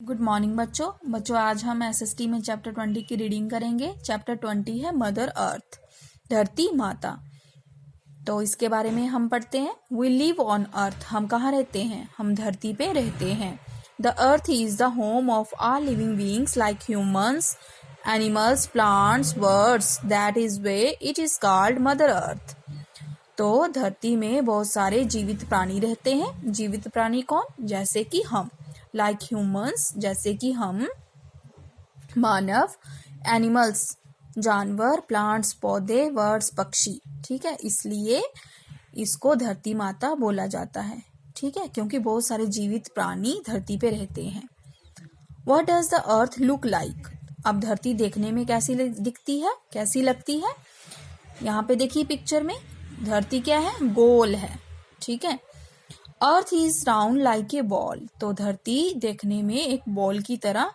Good morning बच्चों आज हम एसएसटी में चैप्टर 20 की रीडिंग करेंगे। चैप्टर 20 है मदर अर्थ, धरती माता। तो इसके बारे में हम पढ़ते हैं। वी लिव ऑन अर्थ, हम कहाँ रहते हैं? हम धरती पे रहते हैं। The earth is the home of all living beings like humans, animals, plants, birds. That is way it is called mother earth. तो धरती में बहुत सारे जीवित प्राणी रहते हैं। जीवित प्राणी कौन? जैसे कि हम, लाइक ह्यूमंस, जैसे कि हम मानव, एनिमल्स जानवर, प्लांट्स पौधे, बर्ड्स पक्षी। ठीक है, इसलिए इसको धरती माता बोला जाता है। ठीक है, क्योंकि बहुत सारे जीवित प्राणी धरती पे रहते हैं। What does the earth look like? अब धरती देखने में कैसी दिखती है, कैसी लगती है? यहाँ पे देखिए पिक्चर में, धरती क्या है? गोल है। ठीक है, earth is round like a ball. तो धरती देखने में एक बॉल की तरह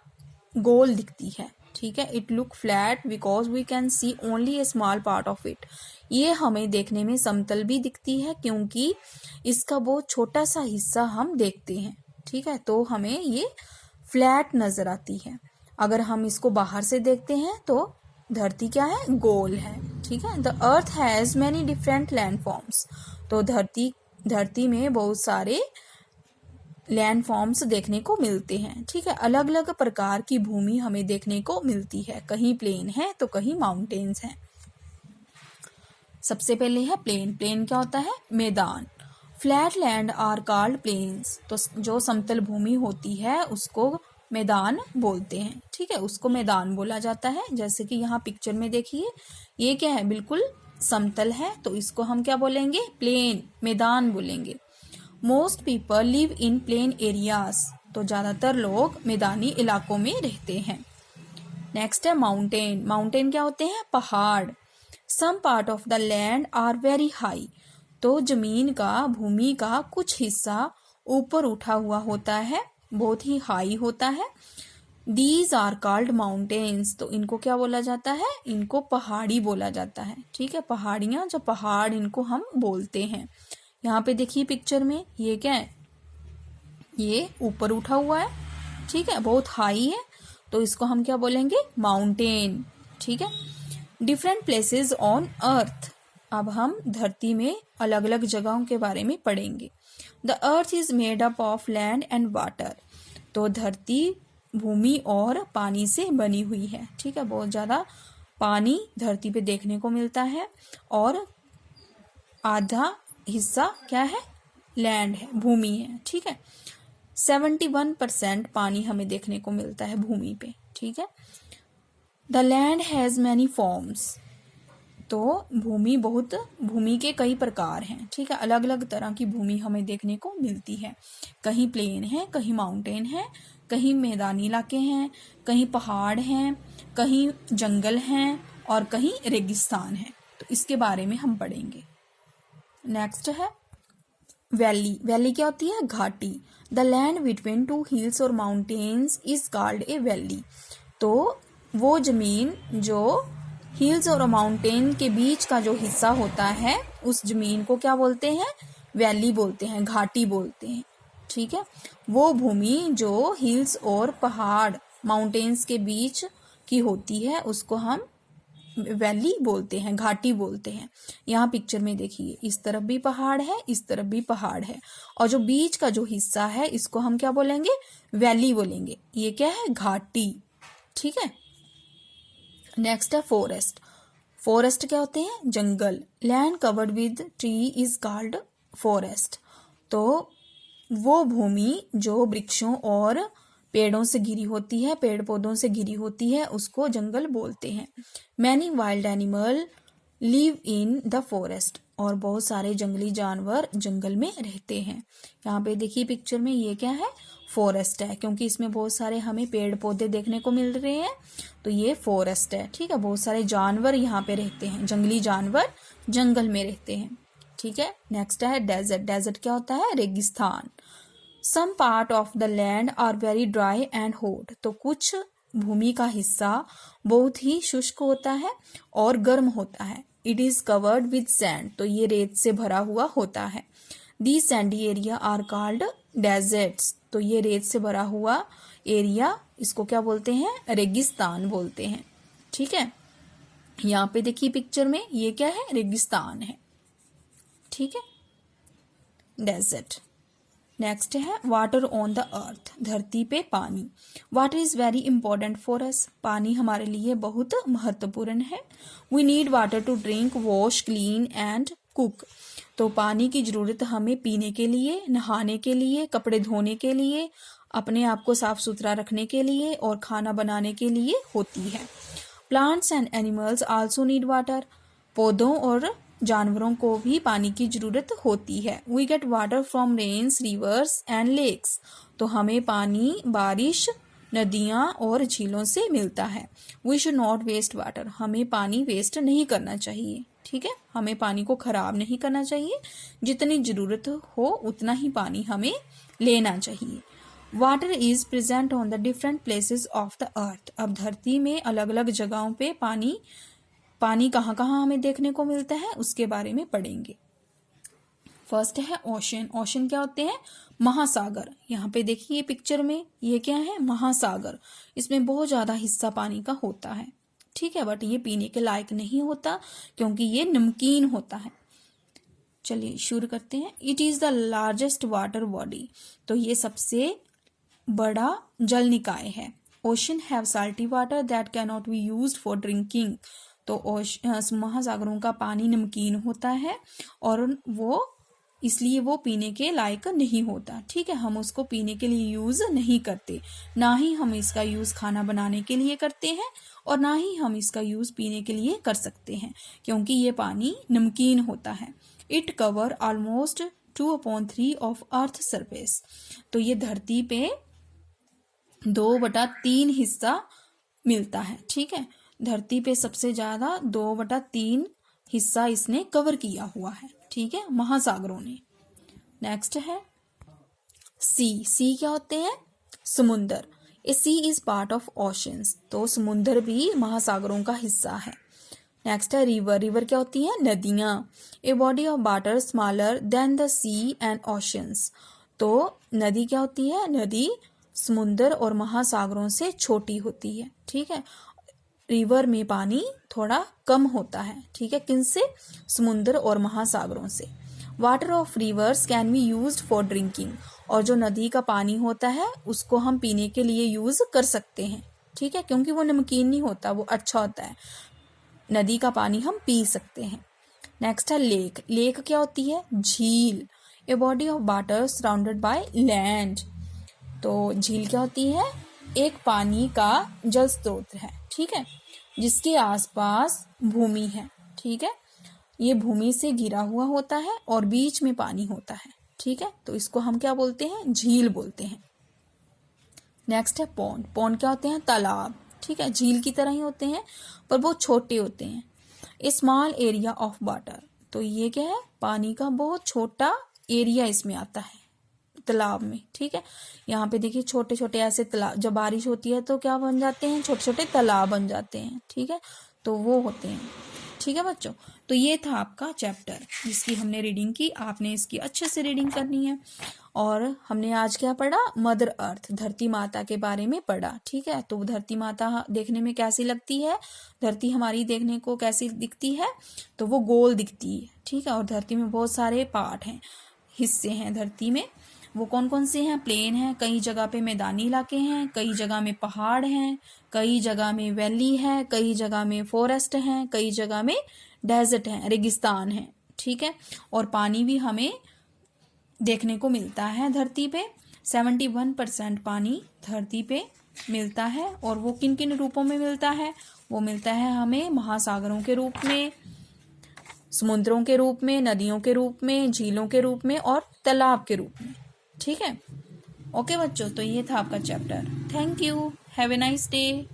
गोल दिखती है। ठीक है, it look flat because we can see only a small part of it. ये हमें देखने में समतल भी दिखती है क्योंकि इसका बहुत छोटा सा हिस्सा हम देखते हैं। ठीक है, तो हमें ये फ्लैट नजर आती है। अगर हम इसको बाहर से देखते हैं तो धरती क्या है? गोल है। ठीक है, the earth has many different land forms. तो धरती में बहुत सारे लैंड फॉर्म्स देखने को मिलते हैं। ठीक है, अलग अलग प्रकार की भूमि हमें देखने को मिलती है। कहीं प्लेन है तो कहीं माउंटेन्स हैं। सबसे पहले है प्लेन। प्लेन क्या होता है? मैदान। Flat land are called plains. तो जो समतल भूमि होती है उसको मैदान बोलते हैं। ठीक है, उसको मैदान बोला जाता है। जैसे कि यहाँ पिक्चर में देखिए, ये क्या है? बिल्कुल समतल है, तो इसको हम क्या बोलेंगे? प्लेन, मैदान बोलेंगे। Most people live in plain areas. तो ज्यादातर लोग मैदानी इलाकों में रहते हैं। नेक्स्ट है माउंटेन। माउंटेन क्या होते हैं? पहाड़। Some part of the land are very high. तो जमीन का, भूमि का कुछ हिस्सा ऊपर उठा हुआ होता है, बहुत ही हाई होता है। These are called mountains. तो इनको क्या बोला जाता है? इनको पहाड़ी बोला जाता है। ठीक है, पहाड़ियां, जो पहाड़, इनको हम बोलते हैं। यहाँ पे देखिए पिक्चर में, ये क्या है? ये ऊपर उठा हुआ है। ठीक है, बहुत हाई है, तो इसको हम क्या बोलेंगे? माउंटेन। ठीक है, डिफरेंट प्लेसेस ऑन अर्थ। अब हम धरती में अलग अलग जगहों के बारे में पढ़ेंगे। The earth is made up of land and water. तो धरती भूमि और पानी से बनी हुई है। ठीक है, बहुत ज्यादा पानी धरती पे देखने को मिलता है और आधा हिस्सा क्या है? लैंड है, भूमि है। ठीक है, 71% पानी हमें देखने को मिलता है भूमि पे। ठीक है, the land has many forms. तो भूमि के कई प्रकार हैं। ठीक है, अलग अलग तरह की भूमि हमें देखने को मिलती है। कहीं प्लेन है, कहीं माउंटेन है, कहीं मैदानी इलाके हैं, कहीं पहाड़ हैं, कहीं जंगल हैं और कहीं रेगिस्तान है। तो इसके बारे में हम पढ़ेंगे। नेक्स्ट है वैली। वैली क्या होती है? घाटी। The land between two hills और mountains is called a valley. तो वो जमीन जो हिल्स और माउंटेन के बीच का जो हिस्सा होता है, उस जमीन को क्या बोलते हैं? वैली बोलते हैं, घाटी बोलते हैं। ठीक है, वो भूमि जो हिल्स और पहाड़, माउंटेन्स के बीच की होती है, उसको हम वैली बोलते हैं, घाटी बोलते हैं। यहाँ पिक्चर में देखिए, इस तरफ भी पहाड़ है, इस तरफ भी पहाड़ है, और जो बीच का जो हिस्सा है इसको हम क्या बोलेंगे? वैली बोलेंगे। ये क्या है? घाटी। ठीक है, नेक्स्ट है फॉरेस्ट। फॉरेस्ट क्या होते हैं? जंगल। Land covered with tree is called forest. तो वो भूमि जो वृक्षों और पेड़ों से घिरी होती है, पेड़ पौधों से घिरी होती है, उसको जंगल बोलते हैं। Many wild animal live in the forest. और बहुत सारे जंगली जानवर जंगल में रहते हैं। यहाँ पे देखिए पिक्चर में, ये क्या है? फॉरेस्ट है, क्योंकि इसमें बहुत सारे हमें पेड़ पौधे देखने को मिल रहे हैं, तो ये फॉरेस्ट है। ठीक है, बहुत सारे जानवर यहाँ पे रहते हैं, जंगली जानवर जंगल में रहते हैं। ठीक है, नेक्स्ट है डेजर्ट। डेजर्ट क्या होता है? रेगिस्तान। Some part of the land are very dry and hot. तो कुछ भूमि का हिस्सा बहुत ही शुष्क होता है और गर्म होता है। It is covered with sand. तो ये रेत से भरा हुआ होता है। The sandy area are called deserts. तो ये रेत से भरा हुआ एरिया, इसको क्या बोलते हैं, रेगिस्तान बोलते हैं। ठीक है, यहाँ पे देखिए पिक्चर में ये क्या है, रेगिस्तान है। ठीक है, डेजर्ट। नेक्स्ट है वाटर ऑन द अर्थ, धरती पे पानी। Water is very important for us, पानी हमारे लिए बहुत महत्वपूर्ण है। We need water to drink, wash, clean and cook. तो पानी की जरूरत हमें पीने के लिए, नहाने के लिए, कपड़े धोने के लिए, अपने आप को साफ सुथरा रखने के लिए और खाना बनाने के लिए होती है। Plants and animals also need water, पौधों और जानवरों को भी पानी की जरूरत होती है। We get water from rains, rivers and lakes. तो हमें पानी बारिश, नदियाँ और झीलों से मिलता है। We should not waste water, हमें पानी वेस्ट नहीं करना चाहिए। ठीक है, हमें पानी को खराब नहीं करना चाहिए, जितनी जरूरत हो उतना ही पानी हमें लेना चाहिए। Water is present on the different places of the earth. अब धरती में अलग अलग जगहों पे पानी कहाँ कहाँ हमें देखने को मिलता है उसके बारे में पढ़ेंगे। फर्स्ट है ओशन। ओशन क्या होते हैं, महासागर। यहाँ पे देखिए पिक्चर में ये क्या है, महासागर। इसमें बहुत ज्यादा हिस्सा पानी का होता है। ठीक है, बट ये पीने के लायक नहीं होता क्योंकि ये नमकीन होता है। चलिए शुरू करते हैं। It is the largest water body. तो ये सबसे बड़ा जल निकाय है। Ocean have salty water that can not be used for drinking. तो महासागरों का पानी नमकीन होता है और इसलिए वो पीने के लायक नहीं होता। ठीक है, हम उसको पीने के लिए यूज नहीं करते, ना ही हम इसका यूज खाना बनाने के लिए करते हैं और ना ही हम इसका यूज पीने के लिए कर सकते हैं क्योंकि ये पानी नमकीन होता है। It cover almost 2/3 of earth surface. तो ये धरती पे 2/3 हिस्सा मिलता है। ठीक है, धरती पे सबसे ज्यादा 2/3 हिस्सा इसने कवर किया हुआ है। ठीक है, महासागरों ने। नेक्स्ट है सी। सी क्या होते हैं, समुंदर। ए सी इज पार्ट ऑफ ओशंस। तो समुंदर भी महासागरों का हिस्सा है। नेक्स्ट है रिवर। रिवर क्या होती है, नदियां। A body of water smaller than the sea and oceans. तो नदी क्या होती है, नदी समुंदर और महासागरों से छोटी होती है। ठीक है, रिवर में पानी थोड़ा कम होता है। ठीक है, किनसे, समुंदर और महासागरों से। Water of reverse can be used for drinking. और जो नदी का पानी होता है उसको हम पीने के लिए यूज कर सकते हैं। ठीक है, क्योंकि वो नमकीन नहीं होता, वो अच्छा होता है। नदी का पानी हम पी सकते हैं। नेक्स्ट है लेक। लेक क्या होती है, झील। ए body of water surrounded by land. तो झील क्या होती है, एक पानी का जल स्रोत है। ठीक है, जिसके आसपास भूमि है। ठीक है, ये भूमि से घिरा हुआ होता है और बीच में पानी होता है। ठीक है, तो इसको हम क्या बोलते हैं, झील बोलते हैं। नेक्स्ट है पॉन्ड। पॉन्ड क्या होते हैं, तालाब। ठीक है, झील की तरह ही होते हैं पर बहुत छोटे होते हैं। ए स्मॉल एरिया ऑफ वाटर। तो ये क्या है, पानी का बहुत छोटा एरिया इसमें आता है तालाब में। ठीक है, यहाँ पे देखिए छोटे छोटे ऐसे तालाब, जब बारिश होती है तो क्या बन जाते हैं, छोटे छोटे तालाब बन जाते हैं। ठीक है, तो वो होते हैं। ठीक है बच्चों, तो ये था आपका चैप्टर जिसकी हमने रीडिंग की। आपने इसकी अच्छे से रीडिंग करनी है। और हमने आज क्या पढ़ा, मदर अर्थ, धरती माता के बारे में पढ़ा। ठीक है, तो धरती माता देखने में कैसी लगती है, धरती हमारी देखने को कैसी दिखती है, तो वो गोल दिखती है। ठीक है, और धरती में बहुत सारे पार्ट हैं, हिस्से हैं धरती में। वो कौन कौन से हैं, प्लेन हैं, कई जगह पे मैदानी इलाके हैं, कई जगह में पहाड़ हैं, कई जगह में वैली है, कई जगह में फॉरेस्ट हैं, कई जगह में डेजर्ट हैं, रेगिस्तान है। ठीक है, और पानी भी हमें देखने को मिलता है धरती पे। 71% पानी धरती पे मिलता है। और वो किन किन रूपों में मिलता है, वो मिलता है हमें महासागरों के रूप में, समुद्रों के रूप में, नदियों के रूप में, झीलों के रूप में और तालाब के रूप में। ठीक है, ओके बच्चों, तो ये था आपका chapter. Thank you, have a nice day.